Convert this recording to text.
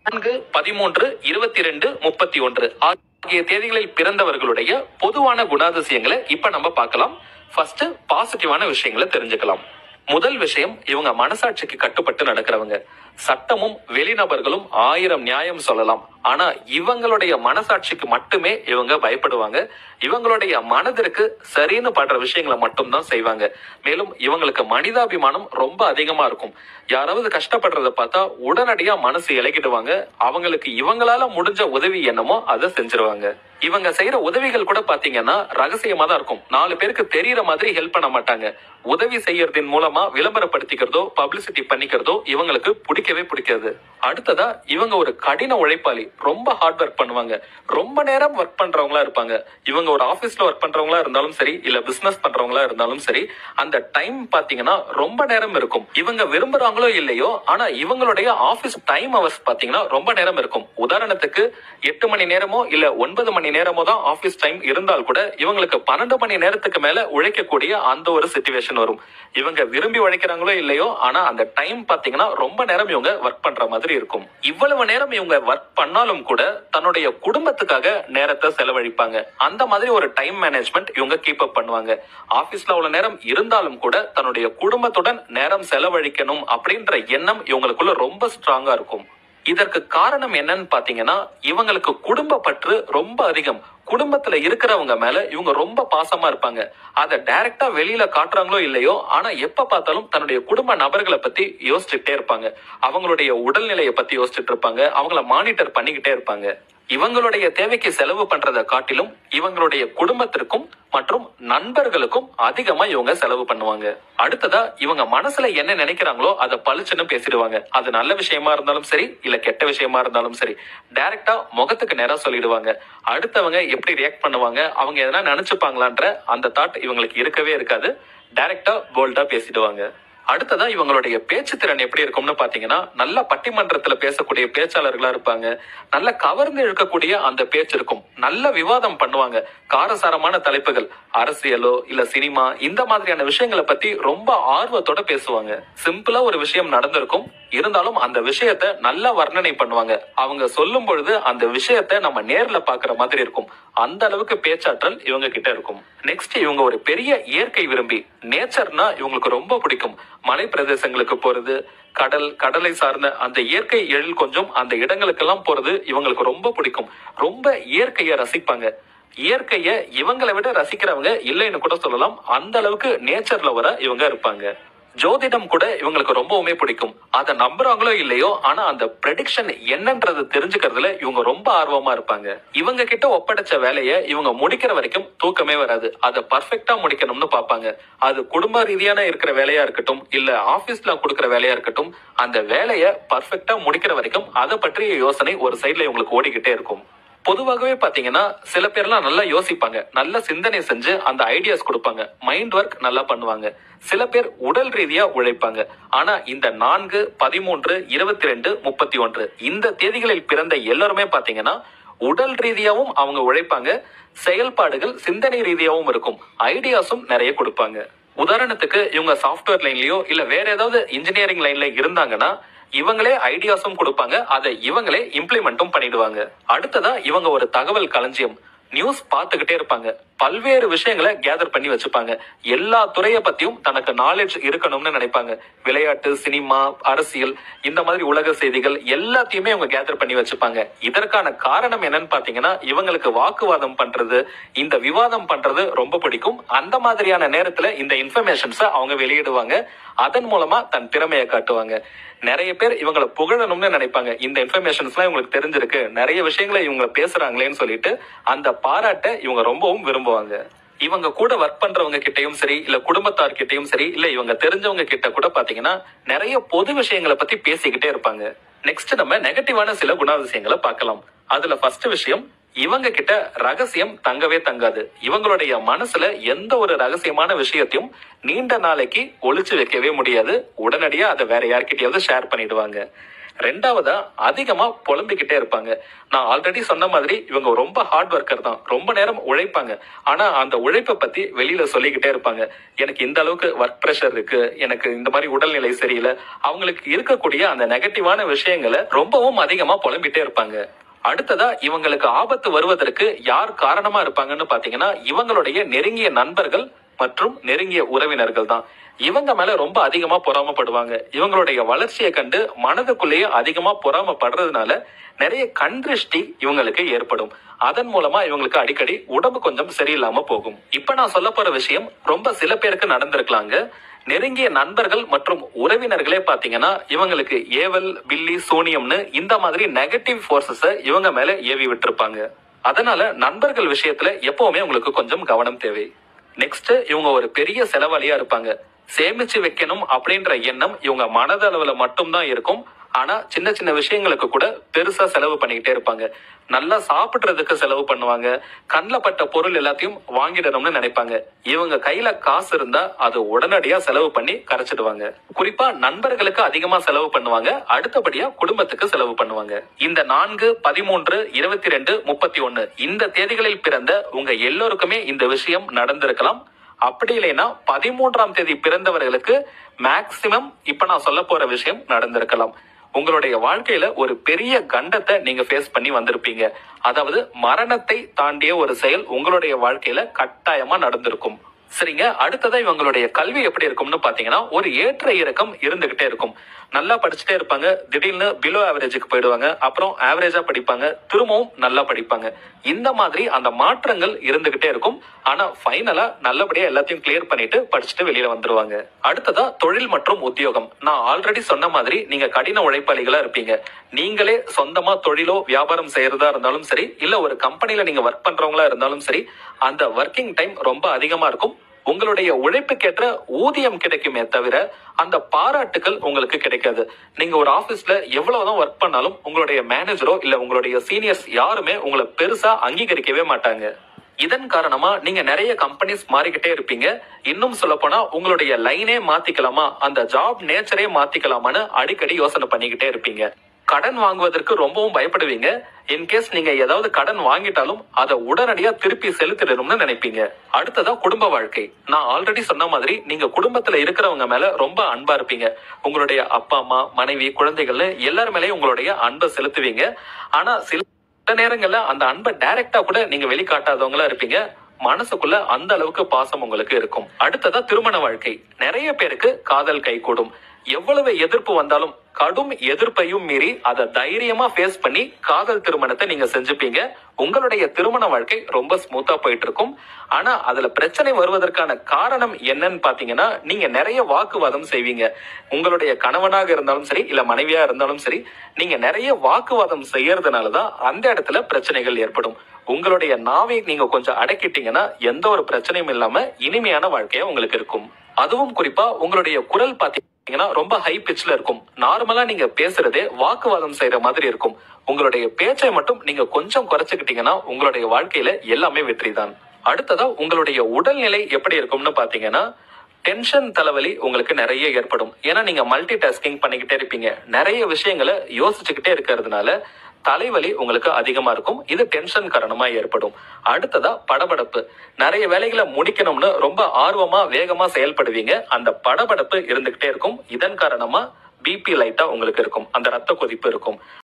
4/13/22/31 ஆகிய தேதிகளில் பிறந்தவர்களுடைய பொதுவான குணாதிசயங்களை இப்ப நம்ம பார்க்கலாம். ஃபர்ஸ்ட் பாசிட்டிவான விஷயங்களை தெரிஞ்சுக்கலாம். முதல் விஷயம், இவங்க மனசாட்சிக்கு கட்டுப்பட்டு நடக்கிறவங்க. சட்டமும் வெளிநபர்களும் 1000 நியாயம் சொல்லலாம், ஆனா இவங்களுடைய மனசாட்சிக்கு மட்டுமே இவங்க பயப்படுவாங்க. இவங்களுடைய மனதிற்கு சரின்னு படுற விஷயங்களை மட்டும்தான் செய்வாங்க. மேலும் இவங்களுக்கு மனிதாபிமானம் ரொம்ப அதிகமா இருக்கும். யாராவது கஷ்டப்படுறத பார்த்தா உடனடியா மனசு இலகிடுவாங்க. அவங்களுக்கு இவங்களால முடிஞ்ச உதவி என்னமோ அதை செஞ்சிருவாங்க. இவங்க செய்யற உதவிகள் கூட பாத்தீங்கன்னா ரகசியமா தான் இருக்கும். 4 பேருக்கு தெரியற மாதிரி ஹெல்ப் பண்ண மாட்டாங்க. உதவி செய்யறதின் மூலமா விளம்பரப்படுத்திக்கிறதோ பப்ளிசிட்டி பண்ணிக்கிறதோ இவங்களுக்கு பிடிக்கவே பிடிக்காது. அடுத்ததா, இவங்க ஒரு கடின உழைப்பாளி. ரொம்ப ஹார்ட் ஒர்க் பண்ணுவாங்க. ரொம்ப நேரம் ஒர்க் பண்றவங்களா இருப்பாங்க. இவங்க ஒரு ஆபீஸ்ல ஒர்க் பண்றவங்களா இருந்தாலும் சரி, இல்ல பிசினஸ் பண்றவங்களா இருந்தாலும் சரி, அந்த டைம் பாத்தீங்கன்னா ரொம்ப நேரம் இருக்கும். இவங்க விரும்புறாங்களோ இல்லையோ, ஆனா இவங்களுடைய ஆபீஸ் டைம் ஹவர்ஸ் பாத்தீங்கன்னா ரொம்ப நேரம் இருக்கும். உதாரணத்துக்கு 8 மணி நேரமோ இல்ல 9 மணி நேரமோ தான் ஆபீஸ் டைம் இருந்தால் கூட இவங்களுக்கு 12 மணி நேரத்துக்கு மேல உழைக்கக்கூடிய அந்த ஒரு சிச்சுவேஷன் வரும். இவங்க விரும்பி உழைக்கிறாங்களோ இல்லையோ, ஆனா அந்த டைம் பாத்தீங்கன்னா ரொம்ப நேரம் இவங்க ஒர்க் பண்ற மாதிரி இருக்கும். இவ்வளவு நேரம் இவங்க ஒர்க் பண்ணாலும் கூட தன்னுடைய குடும்பத்துக்காக நேரத்தை செலவழிப்பாங்க. அந்த மாதிரி ஒரு டைம் மேனேஜ்மெண்ட் இவங்க கீப் அப் பண்ணுவாங்க. ஆபீஸ்ல அவ்வளவு நேரம் இருந்தாலும் கூட தன்னுடைய குடும்பத்துடன் நேரம் செலவழிக்கணும் அப்படின்ற எண்ணம் இவங்களுக்குள்ள ரொம்ப ஸ்ட்ராங்கா இருக்கும். இதற்கு காரணம் என்னன்னு பாத்தீங்கன்னா, இவங்களுக்கு குடும்ப பற்று ரொம்ப அதிகம். குடும்பத்துல இருக்கிறவங்க மேல இவங்க ரொம்ப பாசமா இருப்பாங்க. அதை டைரக்டா வெளியில காட்டுறாங்களோ இல்லையோ, ஆனா எப்ப பார்த்தாலும் தன்னுடைய குடும்ப நபர்களை பத்தி யோசிச்சுட்டே இருப்பாங்க. அவங்களுடைய உடல்நிலையை பத்தி யோசிச்சுட்டு இருப்பாங்க. அவங்கள மானிட்டர் பண்ணிக்கிட்டே இருப்பாங்க. இவங்களுடைய தேவைக்கு செலவு பண்றதை காட்டிலும் இவங்களுடைய குடும்பத்திற்கும் மற்றும் நண்பர்களுக்கும் அதிகமா இவங்க செலவு பண்ணுவாங்க. அடுத்ததா, இவங்க மனசுல என்ன நினைக்கிறாங்களோ அதை பளிச்சுன்னு பேசிடுவாங்க. அது நல்ல விஷயமா இருந்தாலும் சரி, இல்ல கெட்ட விஷயமா இருந்தாலும் சரி, டைரக்டா முகத்துக்கு நேரா சொல்லிடுவாங்க. அடுத்தவங்க எப்படி ரியாக்ட் பண்ணுவாங்க, அவங்க எதனா நினைச்சுப்பாங்களான்ற அந்த தாட் இவங்களுக்கு இருக்கவே இருக்காது. டைரக்டா போல்டா பேசிடுவாங்க. அடுத்ததா, இவங்களுடைய பேச்சு திறன் எப்படி இருக்கும்னு பாத்தீங்கன்னா, நல்ல பட்டிமன்றத்துல பேசக்கூடிய பேச்சாளர்களா இருப்பாங்க. நல்ல கவர்ந்து இழுக்கக்கூடிய அந்த பேச்சு இருக்கும். நல்ல விவாதம் பண்ணுவாங்க. காரசாரமான தலைப்புகள், அரசியலோ இல்ல சினிமா, இந்த மாதிரியான விஷயங்களை பத்தி ரொம்ப ஆர்வத்தோட பேசுவாங்க. சிம்பிளா ஒரு விஷயம் நடந்திருக்கும், இருந்தாலும் அந்த விஷயத்த நல்லா வர்ணனை பண்ணுவாங்க. அவங்க சொல்லும் பொழுது அந்த விஷயத்த நம்ம நேர்ல பாக்குற மாதிரி இருக்கும். அந்த அளவுக்கு பேச்சாற்றல் இவங்க கிட்ட இருக்கும். நெக்ஸ்ட், இவங்க ஒரு பெரிய இயற்கை விரும்பி. நேச்சர்னா இவங்களுக்கு ரொம்ப பிடிக்கும். மலை பிரதேசங்களுக்கு போறது, கடலை சார்ந்த அந்த இயற்கை எழில் கொஞ்சம் அந்த இடங்களுக்கெல்லாம் போறது இவங்களுக்கு ரொம்ப பிடிக்கும். ரொம்ப இயற்கையை ரசிப்பாங்க. இயற்கைய இவங்களை விட ரசிக்கிறவங்க இல்லைன்னு கூட சொல்லலாம். அந்த அளவுக்கு நேச்சர்ல வர இவங்க இருப்பாங்க. ஜோதிடம் கூட இவங்களுக்கு ரொம்பவுமே பிடிக்கும். அதை நம்புறாங்களோ இல்லையோ, ஆனா அந்த ப்ரெடிக்ஷன் என்னன்றது தெரிஞ்சுக்கிறதுல இவங்க ரொம்ப ஆர்வமா இருப்பாங்க. இவங்க கிட்ட ஒப்படைச்ச வேலையை இவங்க முடிக்கிற வரைக்கும் தூக்கமே வராது. அதை பர்ஃபெக்டா முடிக்கணும்னு பாப்பாங்க. அது குடும்ப ரீதியான இருக்கிற வேலையா இருக்கட்டும், இல்ல ஆபீஸ்ல கொடுக்கிற வேலையா இருக்கட்டும், அந்த வேலையை பர்ஃபெக்டா முடிக்கிற வரைக்கும் அதை பற்றிய யோசனை ஒரு சைட்ல இவங்களுக்கு ஓடிக்கிட்டே இருக்கும். பொதுவாகவே பாத்தீங்கன்னா, சில பேர்லாம் நல்லா யோசிப்பாங்க. நல்ல சிந்தனை செஞ்சு அந்த ஐடியாஸ் கொடுப்பாங்க. மைண்ட் ஒர்க் நல்லா பண்ணுவாங்க. சில பேர் உடல் ரீதியா உழைப்பாங்க. ஆனா இந்த 4, 13, 22, 31 இந்த தேதிகளில் பிறந்த எல்லாருமே பாத்தீங்கன்னா உடல் ரீதியாவும் அவங்க உழைப்பாங்க. செயல்பாடுகள் சிந்தனை ரீதியாவும் இருக்கும். ஐடியாஸும் நிறைய கொடுப்பாங்க. உதாரணத்துக்கு, இவங்க சாஃப்ட்வேர் லைன்லயோ இல்ல வேற ஏதாவது இன்ஜினியரிங் லைன்ல இருந்தாங்கன்னா இவங்களே ஐடியாஸும் கொடுப்பாங்க. அதை இவங்களே இம்ப்ளிமெண்ட்டும் பண்ணிடுவாங்க. அடுத்ததா, இவங்க ஒரு தகவல் களஞ்சியம். நியூஸ் பார்த்துக்கிட்டே இருப்பாங்க. பல்வேறு விஷயங்களை கேதர் பண்ணி வச்சுப்பாங்க. எல்லா துறையை பத்தியும் தனக்கு நாலேஜ் இருக்கணும்னு நினைப்பாங்க. விளையாட்டு, சினிமா, அரசியல், இந்த மாதிரி உலக செய்திகள் எல்லாத்தையுமே இவங்க கேதர் பண்ணி வச்சுப்பாங்க. இதற்கான காரணம் என்னன்னு பாத்தீங்கன்னா, இவங்களுக்கு வாக்குவாதம் பண்றது, இந்த விவாதம் பண்றது ரொம்ப பிடிக்கும். அந்த மாதிரியான நேரத்துல இந்த இன்ஃபர்மேஷன்ஸ அவங்க வெளியிடுவாங்க. அதன் மூலமா தன் திறமையை காட்டுவாங்க. நிறைய பேர் இவங்களை புகழணும்னு நினைப்பாங்க. இந்த இன்ஃபர்மேஷன்ஸ் எல்லாம் இவங்களுக்கு தெரிஞ்சிருக்கு, நிறைய விஷயங்களை இவங்க பேசுறாங்களேன்னு சொல்லிட்டு அந்த பாராட்ட இவங்க ரொம்பவும் விரும்புவாங்க. இவங்க கூட ஒர்க் பண்றவங்க கிட்டயும் சரி, இல்ல குடும்பத்தார் கிட்டயும் சரி, இல்ல இவங்க தெரிஞ்சவங்க கிட்ட கூட பாத்தீங்கன்னா நிறைய பொது விஷயங்களை பத்தி பேசிக்கிட்டே இருப்பாங்க. நெக்ஸ்ட், நம்ம நெகட்டிவான சில குணாதிசயங்களை பார்க்கலாம். அதுல ஃபர்ஸ்ட் விஷயம், இவங்க கிட்ட ரகசியம் தங்கவே தங்காது. இவங்களுடைய மனசுல எந்த ஒரு ரகசியமான விஷயத்தையும் நீண்ட நாளைக்கு ஒளிச்சு வைக்கவே முடியாது. உடனடியா அதை வேற யார்கிட்டயாவது ஷேர் பண்ணிடுவாங்க. ரெண்டாவதா அதிகமா புலம்பிக்கிட்டே இருப்பாங்க. நான் ஆல்ரெடி சொன்ன மாதிரி இவங்க ரொம்ப ஹார்ட் ஒர்க்கர் தான், ரொம்ப நேரம் உழைப்பாங்க. ஆனா அந்த உழைப்பை பத்தி வெளியில சொல்லிக்கிட்டே இருப்பாங்க. எனக்கு இந்த அளவுக்கு ஒர்க் பிரஷர் இருக்கு, எனக்கு இந்த மாதிரி உடல்நிலை சரியில்லை. அவங்களுக்கு இருக்கக்கூடிய அந்த நெகட்டிவான விஷயங்களை ரொம்பவும் அதிகமா புலம்பிட்டே இருப்பாங்க. அடுத்ததா இவங்களுக்கு ஆபத்து வருவதற்கு யார் காரணமா இருப்பாங்கன்னு பாத்தீங்கன்னா இவங்களுடைய நெருங்கிய நண்பர்கள் மற்றும் நெருங்கிய உறவினர்கள் தான். இவங்க மேல ரொம்ப அதிகமா பொறாமப்படுவாங்க. இவங்களுடைய வளர்ச்சியை கண்டு மனதுக்குள்ளேயே அதிகமா பொறாமப்படுறதுனால நிறைய கண் திருஷ்டி இவங்களுக்கு ஏற்படும். அதன் மூலமா இவங்களுக்கு அடிக்கடி உடம்பு கொஞ்சம் சரியில்லாம போகும். இப்ப நான் சொல்ல போற விஷயம் ரொம்ப சில பேருக்கு நடந்திருக்கலாங்க. நெருங்கிய நண்பர்கள் மற்றும் உறவினர்களே பாத்தீங்கன்னா இவங்களுக்கு ஏவல், பில்லி, சூனியம்னு இந்த மாதிரி நெகட்டிவ் போர்சஸ இவங்க மேல ஏவி விட்டுருப்பாங்க. அதனால நண்பர்கள் விஷயத்துல எப்பவுமே உங்களுக்கு கொஞ்சம் கவனம் தேவை. நெக்ஸ்ட், இவங்க ஒரு பெரிய செலவாளியா இருப்பாங்க. சேமிச்சு வைக்கணும் அப்படின்ற எண்ணம் இவங்க மனதளவுல மட்டும்தான் இருக்கும். ஆனா சின்ன சின்ன விஷயங்களுக்கு கூட பெருசா செலவு பண்ணிக்கிட்டே இருப்பாங்க. நல்லா சாப்பிடுறதுக்கு செலவு பண்ணுவாங்க. கண்ணில் பட்ட பொருள் எல்லாத்தையும் வாங்கிடணும்னு நினைப்பாங்க. இவங்க கையில காசு இருந்தா அது உடனடியா செலவு பண்ணி கரைச்சிடுவாங்க. குறிப்பா நண்பர்களுக்கு அதிகமா செலவு பண்ணுவாங்க. அடுத்தபடியா குடும்பத்துக்கு செலவு பண்ணுவாங்க. இந்த 4, 13, 22, 31 இந்த தேதிகளில் பிறந்த உங்க எல்லோருக்குமே இந்த விஷயம் நடந்திருக்கலாம். அப்படி இல்லைன்னா 13ஆம் தேதி பிறந்தவர்களுக்கு மேக்சிமம் இப்ப நான் சொல்ல போற விஷயம் நடந்திருக்கலாம். உங்களுடைய வாழ்க்கையில ஒரு பெரிய கண்டத்தை நீங்க ஃபேஸ் பண்ணி வந்திருப்பீங்க. அதாவது மரணத்தை தாண்டிய ஒரு செயல் உங்களுடைய வாழ்க்கையில கட்டாயமா நடந்திருக்கும். சரிங்க, அடுத்ததா இவங்களுடைய கல்வி எப்படி இருக்கும்னு பாத்தீங்கன்னா ஒரு ஏற்ற இறக்கம் இருந்துகிட்டே இருக்கும். நல்லா படிச்சுட்டே இருப்பாங்க, திடீர்னு பிலோ ஆவரேஜுக்கு போயிடுவாங்க, அப்புறம் ஆவரேஜா படிப்பாங்க, திரும்பவும் நல்லா படிப்பாங்க. இந்த மாதிரி அந்த மாற்றங்கள் இருந்துகிட்டே இருக்கும். ஆனா ஃபைனலா நல்லபடியா எல்லாத்தையும் கிளியர் பண்ணிட்டு படிச்சுட்டு வெளியில வந்துருவாங்க. அடுத்ததா தொழில் மற்றும் உத்தியோகம். நான் ஆல்ரெடி சொன்ன மாதிரி நீங்க கடின உழைப்பாளிகளா இருப்பீங்க. நீங்களே சொந்தமா தொழிலோ வியாபாரம் செய்யறதா இருந்தாலும் சரி, இல்ல ஒரு கம்பெனில நீங்க ஒர்க் பண்றவங்களா இருந்தாலும் சரி, அந்த ஒர்க்கிங் டைம் ரொம்ப அதிகமா இருக்கும். உங்களுடைய உழைப்புக்கேற்ற ஊதியம் கிடைக்குமே தவிர அந்த பாராட்டுகள் உங்களுக்கு கிடைக்காது. நீங்க ஒரு ஆபீஸ்ல எவ்வளவுதான் ஒர்க் பண்ணாலும் உங்களுடைய மேனேஜரோ இல்ல உங்களுடைய சீனியர்ஸ் யாருமே உங்களை பெருசா அங்கீகரிக்கவே மாட்டாங்க. இதன் காரணமா நீங்க நிறைய கம்பெனிஸ் மாறிக்கிட்டே இருப்பீங்க. இன்னும் சொல்ல போனா உங்களுடைய லைனே மாத்திக்கலாமா, அந்த ஜாப் நேச்சரே மாத்திக்கலாமான்னு அடிக்கடி யோசனை பண்ணிக்கிட்டே இருப்பீங்க. கடன் வாங்குவதற்கு ரொம்பவும் பயப்படுவீங்க. இன்கேஸ் நீங்க ஏதாவது கடன் வாங்கிட்டாலும் அதை உடனடியா திருப்பி செலுத்திடணும்னு நினைப்பீங்க. அடுத்ததா குடும்ப வாழ்க்கை. நான் ஆல்ரெடி சொன்ன மாதிரி நீங்க குடும்பத்துல இருக்கிறவங்க மேல ரொம்ப அன்பா இருப்பீங்க. உங்களுடைய அப்பா, அம்மா, மனைவி, குழந்தைகள்னு எல்லார் மேலயும் உங்களுடைய அன்பை செலுத்துவீங்க. ஆனா சில நேரங்கள்ல அந்த அன்பை டைரக்டா கூட நீங்க வெளிக்காட்டாதவங்களா இருப்பீங்க. மனசுக்குள்ள அந்த அளவுக்கு பாசம் உங்களுக்கு இருக்கும். அடுத்ததா திருமண வாழ்க்கை. நிறைய பேருக்கு காதல் கைகூடும். எவ்வளவு எதிர்ப்பு வந்தாலும் கடும் எதிர்ப்பையும் மீறி அதை தைரியமா ஃபேஸ் பண்ணி காதல் திருமணத்தை நீங்க செஞ்சுப்பீங்க. உங்களுடைய திருமண வாழ்க்கை ரொம்ப ஸ்மூத்தா போயிட்டு இருக்கும். ஆனா அதுல பிரச்சனை வருவதற்கான காரணம் என்னன்னு பாத்தீங்கன்னா நீங்க நிறைய வாக்குவாதம் செய்வீங்க. உங்களுடைய கணவனாக இருந்தாலும் சரி இல்ல மனைவியா இருந்தாலும் சரி, நீங்க நிறைய வாக்குவாதம் செய்யறதுனாலதான் அந்த இடத்துல பிரச்சனைகள் ஏற்படும். உங்களுடைய நாவை நீங்க கொஞ்சம் அடக்கிட்டீங்கன்னா எந்த ஒரு பிரச்சனையும் இல்லாம இனிமையான வாழ்க்கையா உங்களுக்கு இருக்கும். அதுவும் குறிப்பா உங்களுடைய குரல் பாத்தீங்கன்னா ரொம்ப ஹை பிச்ல இருக்கும். நார்மலா நீங்க பேசுறதே வாக்குவாதம் செய்யற மாதிரி இருக்கும். உங்களுடைய பேச்சை மட்டும் நீங்க கொஞ்சம் குறைச்சுக்கிட்டீங்கன்னா உங்களுடைய வாழ்க்கையில எல்லாமே வெற்றி தான். அடுத்ததா உங்களுடைய உடல்நிலை எப்படி இருக்கும்னு பாத்தீங்கன்னா டென்ஷன், தலைவலி உங்களுக்கு நிறைய ஏற்படும். ஏன்னா நீங்க மல்டி டாஸ்கிங் பண்ணிக்கிட்டே இருப்பீங்க. நிறைய விஷயங்களை யோசிச்சுக்கிட்டே இருக்கிறதுனால தலைவலி உங்களுக்கு அதிகமா இருக்கும். இது டென்ஷன் காரணமா ஏற்படும். அடுத்ததா படபடப்பு. நிறைய வேலைகளை முடிக்கணும்னு ரொம்ப ஆர்வமா வேகமா செயல்படுவீங்க. அந்த படபடப்பு இருந்துகிட்டே இருக்கும். இதன் காரணமா பிபி லைட்டா உங்களுக்கு இருக்கும், அந்த ரத்த கொதிப்பு இருக்கும்.